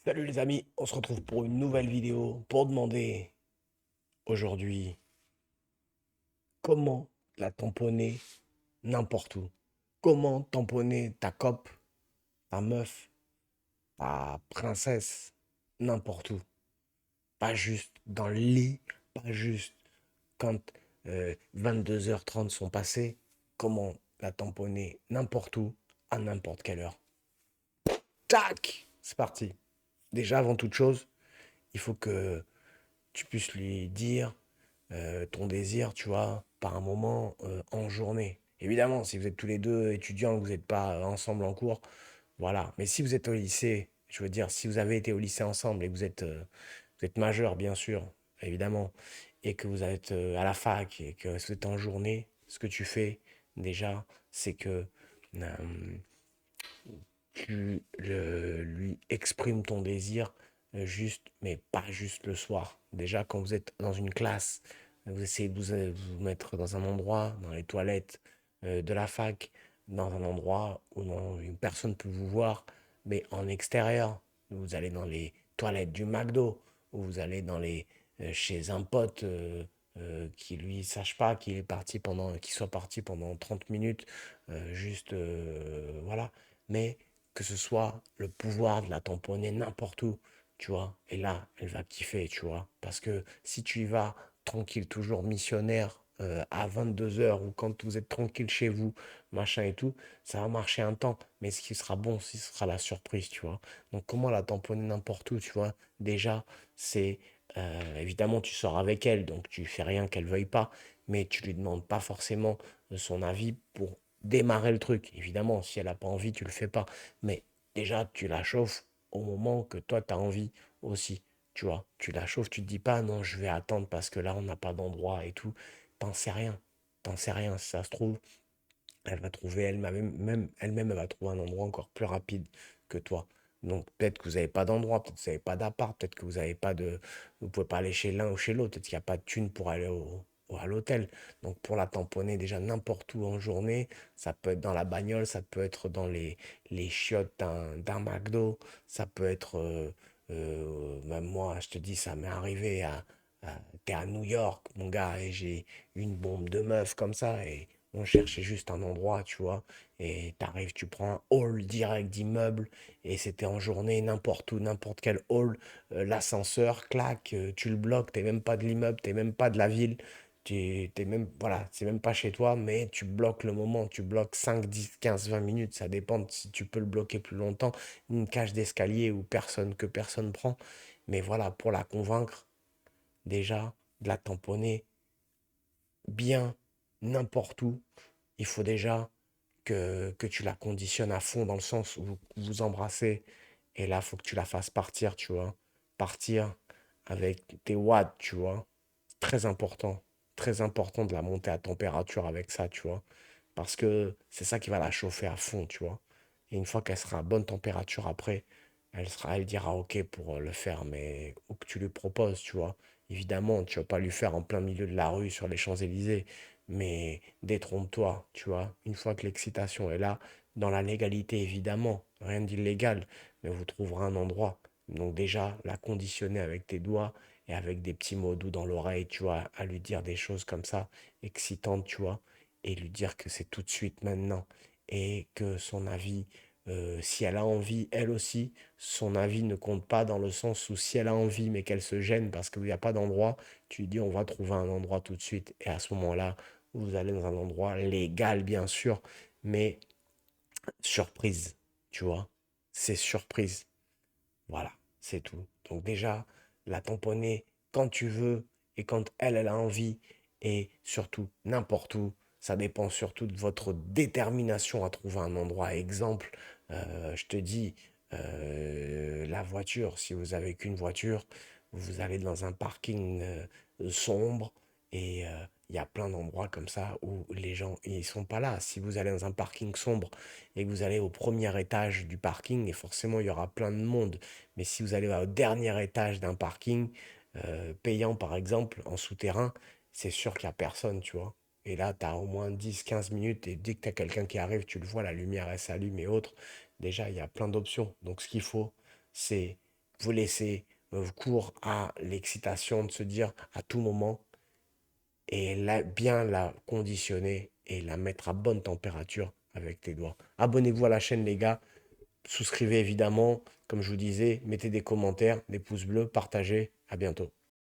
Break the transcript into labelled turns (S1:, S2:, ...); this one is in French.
S1: Salut les amis, on se retrouve pour une nouvelle vidéo pour demander aujourd'hui comment la tamponner n'importe où. Comment tamponner ta cop, ta meuf, ta princesse n'importe où. Pas juste dans le lit, pas juste quand 22h30 sont passées. Comment la tamponner n'importe où, à n'importe quelle heure. Tac! C'est parti. Déjà, avant toute chose, il faut que tu puisses lui dire ton désir, tu vois, par un moment en journée. Évidemment, si vous êtes tous les deux étudiants, que vous n'êtes pas ensemble en cours, voilà. Mais si vous êtes au lycée, je veux dire, si vous avez été au lycée ensemble et que vous êtes majeur, bien sûr, évidemment, et que vous êtes à la fac et que vous êtes en journée, ce que tu fais déjà, c'est que euh, lui exprimes ton désir juste, mais pas juste le soir. Déjà, quand vous êtes dans une classe, vous essayez de vous mettre dans un endroit, dans les toilettes de la fac, dans un endroit où une personne peut vous voir, mais en extérieur. Vous allez dans les toilettes du McDo, ou vous allez chez un pote qui lui sache pas qu'il soit parti pendant 30 minutes, juste, voilà. Mais que ce soit le pouvoir de la tamponner n'importe où, tu vois. Et là, elle va kiffer, tu vois. Parce que si tu y vas tranquille, toujours missionnaire, à 22h ou quand vous êtes tranquille chez vous, machin et tout, ça va marcher un temps. Mais ce qui sera bon, ce sera la surprise, tu vois. Donc comment la tamponner n'importe où, tu vois. Déjà, c'est évidemment, tu sors avec elle, donc tu fais rien qu'elle veuille pas, mais tu lui demandes pas forcément son avis pour démarrer le truc. Évidemment, si elle n'a pas envie, tu le fais pas. Mais déjà, tu la chauffes au moment que toi, tu as envie aussi. Tu vois, tu la chauffes, tu te dis pas non, je vais attendre parce que là, on n'a pas d'endroit et tout. T'en sais rien. T'en sais rien. Si ça se trouve, elle va trouver elle-même, elle va trouver un endroit encore plus rapide que toi. Donc peut-être que vous n'avez pas d'endroit, peut-être que vous n'avez pas d'appart, peut-être que vous n'avez pas de, vous pouvez pas aller chez l'un ou chez l'autre, peut-être qu'il n'y a pas de thune pour aller à l'hôtel. Donc pour la tamponner déjà n'importe où en journée, ça peut être dans la bagnole, ça peut être dans les chiottes d'un McDo, ça peut être, même moi, je te dis, ça m'est arrivé t'es à New York, mon gars, et j'ai une bombe de meuf comme ça, et on cherchait juste un endroit, tu vois. Et t'arrives, tu prends un hall direct d'immeuble. Et c'était en journée, n'importe où, n'importe quel hall. L'ascenseur, clac, tu le bloques. T'es même pas de l'immeuble, t'es même pas de la ville. T'es même, voilà, c'est même pas chez toi, mais tu bloques le moment. Tu bloques 5, 10, 15, 20 minutes. Ça dépend de si tu peux le bloquer plus longtemps. Une cage d'escalier où personne prend. Mais voilà, pour la convaincre, déjà, de la tamponner bien, n'importe où, il faut déjà que tu la conditionnes à fond dans le sens où vous vous embrassez. Et là, il faut que tu la fasses partir, tu vois. Partir avec tes watts, tu vois. C'est très important. Très important de la monter à température avec ça, tu vois. Parce que c'est ça qui va la chauffer à fond, tu vois. Et une fois qu'elle sera à bonne température après, elle dira OK pour le faire, mais où que tu lui proposes, tu vois. Évidemment, tu vas pas lui faire en plein milieu de la rue sur les Champs-Élysées, mais détrompe-toi, tu vois. Une fois que l'excitation est là, dans la légalité évidemment, rien d'illégal, mais vous trouverez un endroit. Donc déjà, la conditionner avec tes doigts et avec des petits mots doux dans l'oreille, tu vois, à lui dire des choses comme ça, excitantes, tu vois, et lui dire que c'est tout de suite maintenant et que son avis, si elle a envie, elle aussi, son avis ne compte pas dans le sens où si elle a envie mais qu'elle se gêne parce qu'il n'y a pas d'endroit, tu lui dis on va trouver un endroit tout de suite et à ce moment-là, vous allez dans un endroit légal bien sûr, mais surprise, tu vois, c'est surprise. Voilà, c'est tout. Donc déjà, la tamponner quand tu veux et quand elle a envie et surtout n'importe où. Ça dépend surtout de votre détermination à trouver un endroit. Exemple, je te dis, la voiture, si vous avez qu'une voiture, vous allez dans un parking sombre et il y a plein d'endroits comme ça où les gens, ils sont pas là. Si vous allez dans un parking sombre et que vous allez au premier étage du parking, et forcément il y aura plein de monde. Mais si vous allez au dernier étage d'un parking, payant par exemple, en souterrain, c'est sûr qu'il n'y a personne, tu vois. Et là, tu as au moins 10, 15 minutes et dès que tu as quelqu'un qui arrive, tu le vois, la lumière elle s'allume et autres. Déjà, il y a plein d'options. Donc ce qu'il faut, c'est vous laisser cours à l'excitation de se dire à tout moment et bien la conditionner et la mettre à bonne température avec tes doigts. Abonnez-vous à la chaîne les gars, souscrivez évidemment, comme je vous disais, mettez des commentaires, des pouces bleus, partagez, à bientôt.